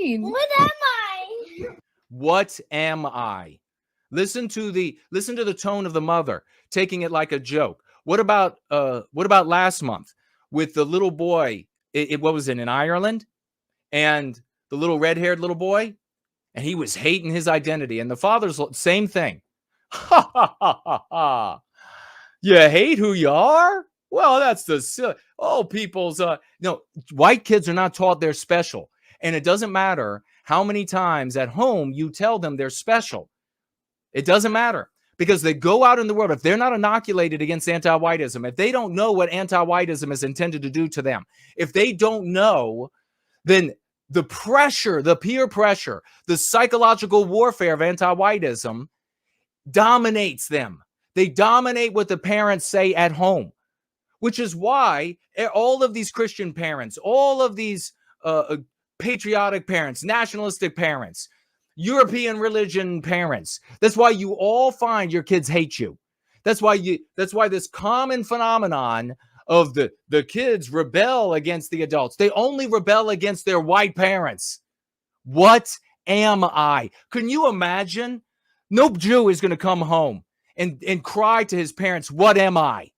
mean? What am I? What am I? Listen to the tone of the mother, taking it like a joke. What about last month with the little boy? What was it, in Ireland? And the little red-haired little boy, and he was hating his identity. And the father's same thing. Ha ha ha ha ha. You hate who you are? Well, that's the silly. Oh, people's no, white kids are not taught they're special. And it doesn't matter how many times at home you tell them they're special. It doesn't matter, because they go out in the world. If they're not inoculated against anti-whiteism, if they don't know what anti-whiteism is intended to do to them, if they don't know, then the pressure, the peer pressure, the psychological warfare of anti-whiteism dominates them. They dominate what the parents say at home, which is why all of these Christian parents, all of these patriotic parents, nationalistic parents, European religion parents, that's why you all find your kids hate you. That's why this common phenomenon of the kids rebel against the adults. They only rebel against their white parents. What am I? Can you imagine? No Jew is going to come home and cry to his parents, what am I?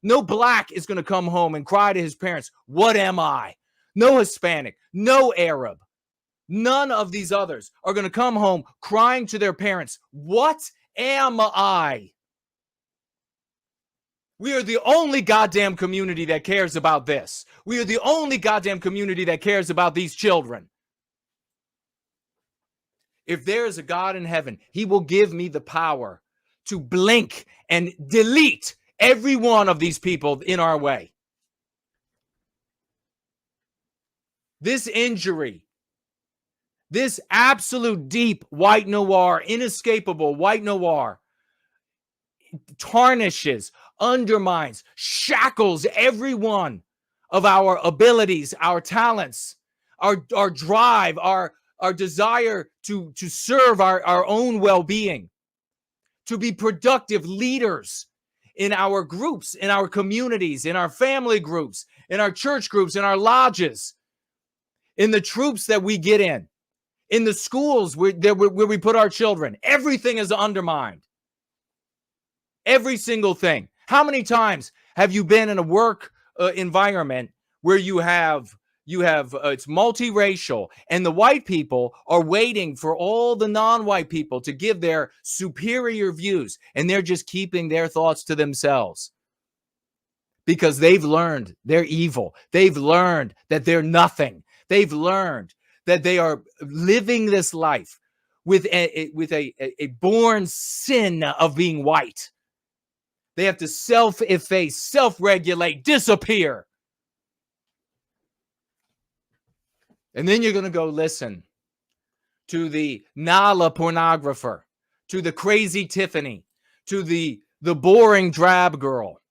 No black is going to come home and cry to his parents, what am I? No Hispanic, no Arab, none of these others are going to come home crying to their parents, what am I? We are the only goddamn community that cares about this. We are the only goddamn community that cares about these children. If there is a God in heaven, he will give me the power to blink and delete every one of these people in our way. This injury, this absolute deep white noir, inescapable white noir, tarnishes, undermines, shackles every one of our abilities, our talents, our drive, our desire to serve our own well-being, to be productive leaders in our groups, in our communities, in our family groups, in our church groups, in our lodges, in the troops that we get in the schools where we put our children. Everything is undermined. Every single thing. How many times have you been in a work environment where you have it's multiracial, and the white people are waiting for all the non-white people to give their superior views, and they're just keeping their thoughts to themselves because they've learned they're evil. They've learned that they're nothing. They've learned that they are living this life with a born sin of being white. They have to self-efface, self-regulate, disappear. And then you're going to go listen to the Nala pornographer, to the crazy Tiffany, to the boring drab girl,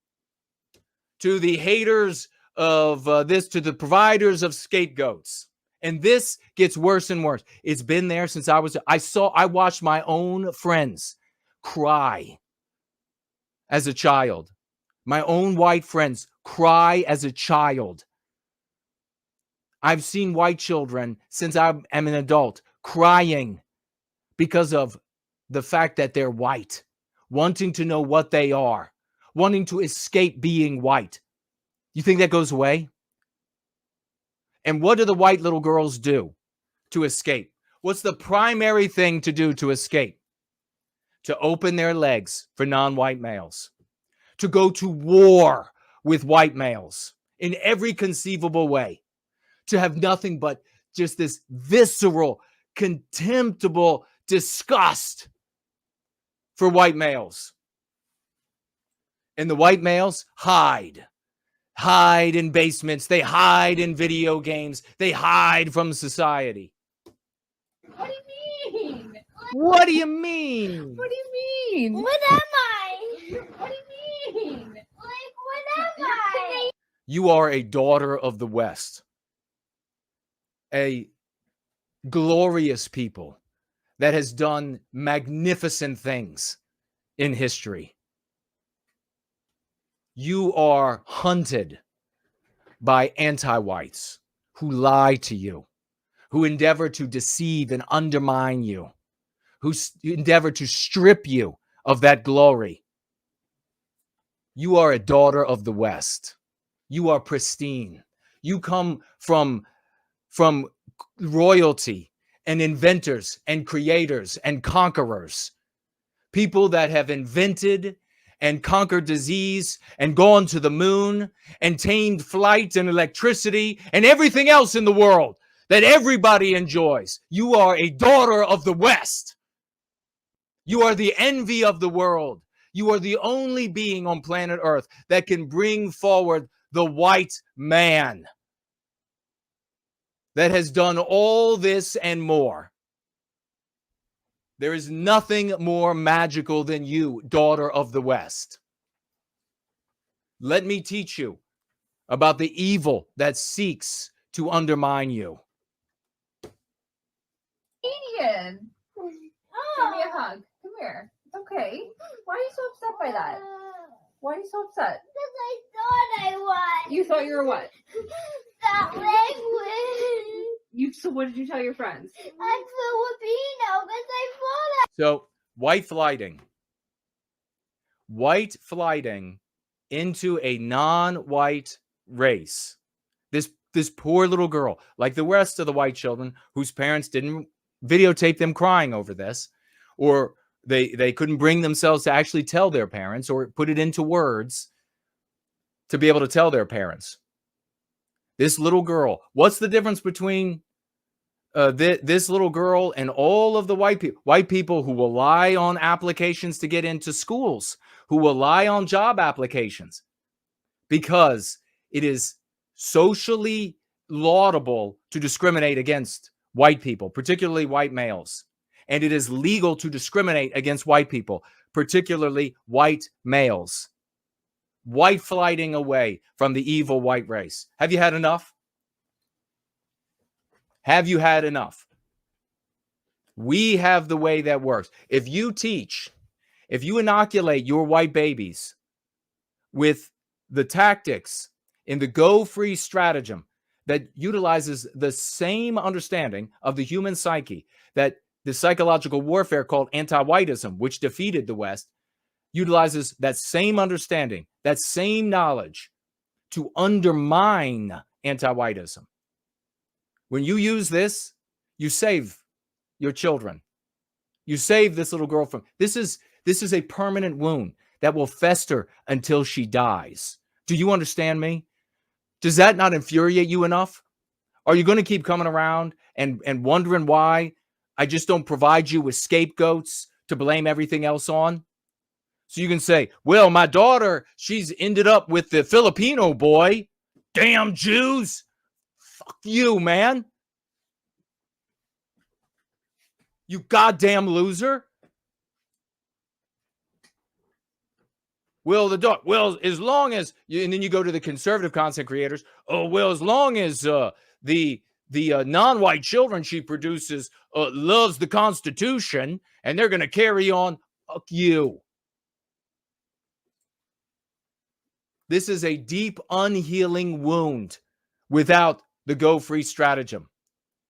to the haters of this, to the providers of scapegoats. And this gets worse and worse. It's been there since I watched my own friends cry as a child. My own white friends cry as a child. I've seen white children since I am an adult crying because of the fact that they're white, wanting to know what they are, wanting to escape being white. You think that goes away? And what do the white little girls do to escape? What's the primary thing to do to escape? To open their legs for non-white males, to go to war with white males in every conceivable way, to have nothing but just this visceral, contemptible disgust for white males. And the white males hide in basements. They hide in video games. They hide from society. What do you mean? What do you mean? What do you mean? What am I? What do you mean? What am I? You are a daughter of the West, a glorious people that has done magnificent things in history. You are hunted by anti-whites who lie to you, who endeavor to deceive and undermine you, who endeavor to strip you of that glory. You are a daughter of the West. You are pristine. You come from royalty and inventors and creators and conquerors, people that have invented and conquered disease and gone to the moon and tamed flight and electricity and everything else in the world that everybody enjoys. You are a daughter of the West. You are the envy of the world. You are the only being on planet Earth that can bring forward the white man that has done all this and more. There is nothing more magical than you, daughter of the West. Let me teach you about the evil that seeks to undermine you. Ian, give me a hug. Come here. It's okay. Why are you so upset by that? Why are you so upset? Because I thought I was. You thought you were what? That language. So what did you tell your friends? I'm Filipino because I thought So, white flighting into a non-white race. This poor little girl, like the rest of the white children whose parents didn't videotape them crying over this, or they couldn't bring themselves to actually tell their parents or put it into words to be able to tell their parents. This little girl, what's the difference between this little girl and all of the white people who will lie on applications to get into schools, who will lie on job applications, because it is socially laudable to discriminate against white people, particularly white males. And it is legal to discriminate against white people, particularly white males. White flighting away from the evil white race. Have you had enough? Have you had enough? We have the way that works. If you inoculate your white babies with the tactics in the Go Free stratagem that utilizes the same understanding of the human psyche, that the psychological warfare called anti-whiteism, which defeated the West, utilizes that same understanding, that same knowledge to undermine anti-whiteism. When you use this, you save your children. You save this little girl from this is a permanent wound that will fester until she dies. Do you understand me? Does that not infuriate you enough? Are you going to keep coming around and wondering why I just don't provide you with scapegoats to blame everything else on? So you can say, well, my daughter, she's ended up with the Filipino boy. Damn Jews. Fuck you, man. You goddamn loser. Well, as long as you, and then you go to the conservative content creators. Oh, well, as long as the non-white children she produces loves the Constitution and they're going to carry on. Fuck you. This is a deep, unhealing wound without the Go Free stratagem.